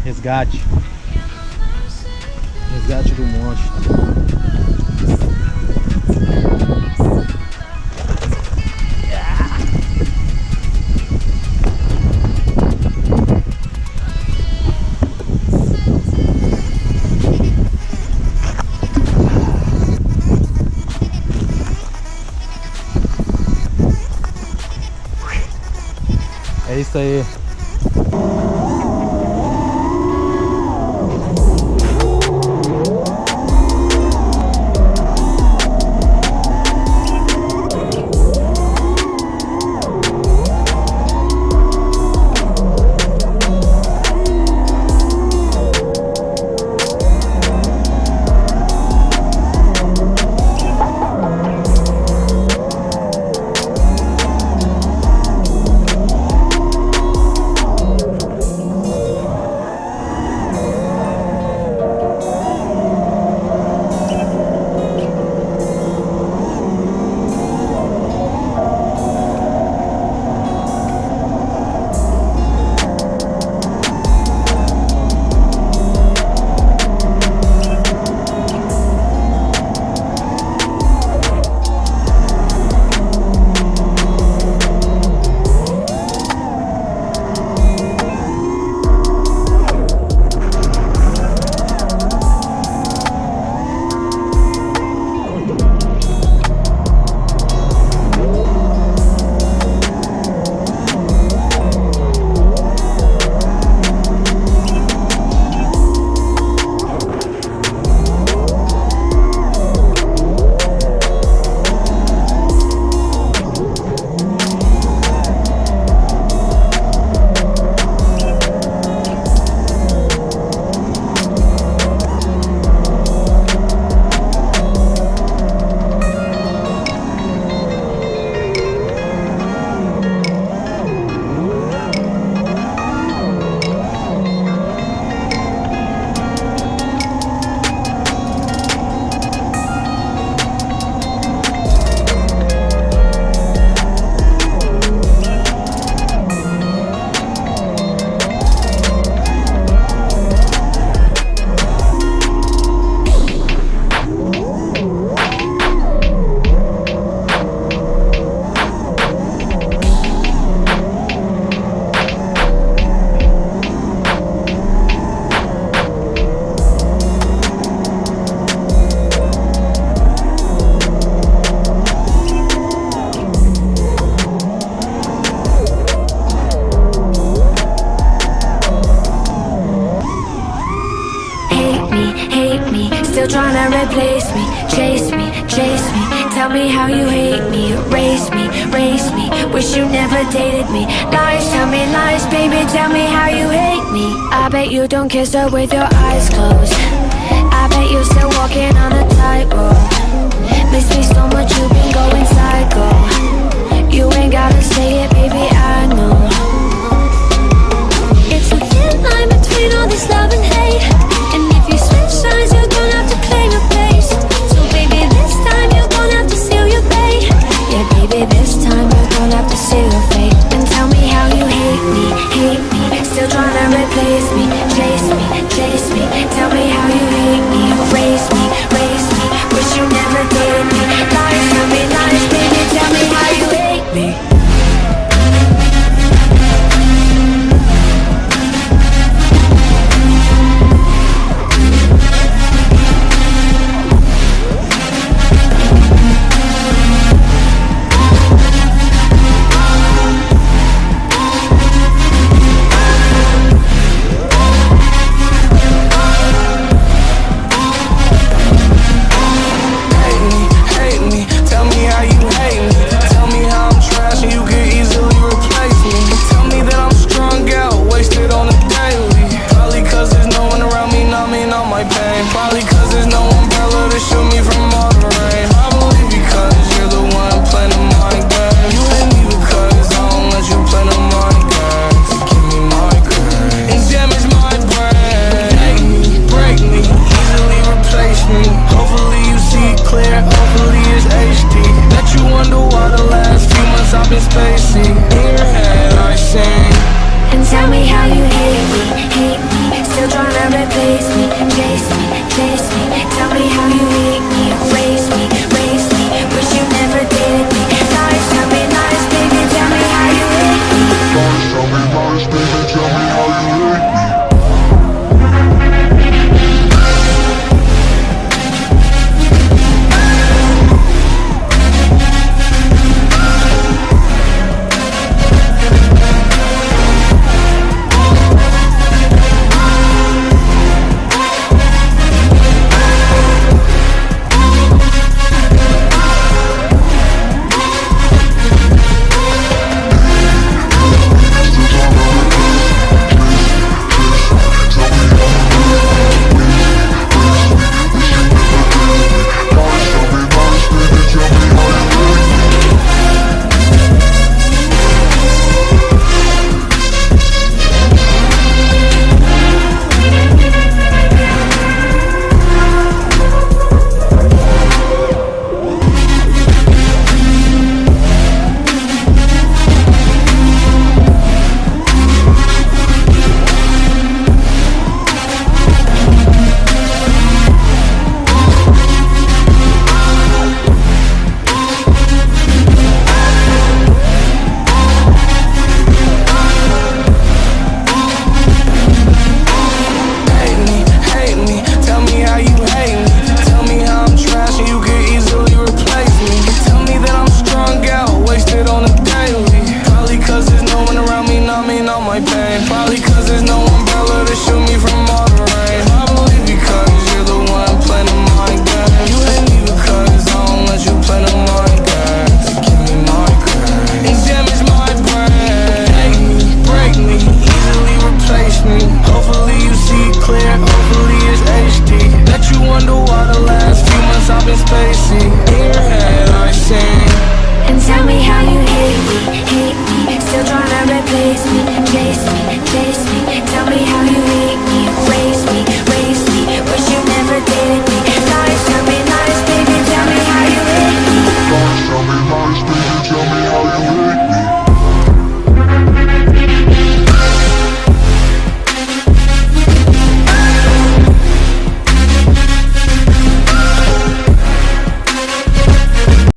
Resgate. Resgate do monte. É isso aí. Still trying to replace me, chase me, chase me. Tell me how you hate me, erase me, race me. Wish you never dated me. Lies, tell me lies, baby, tell me how you hate me. I bet you don't kiss her with your eyes closed. I bet you're still walking on a tightrope. Miss me so much, you've been going psycho. You ain't gotta say it, baby, I know. It's a thin line between all this love and hate.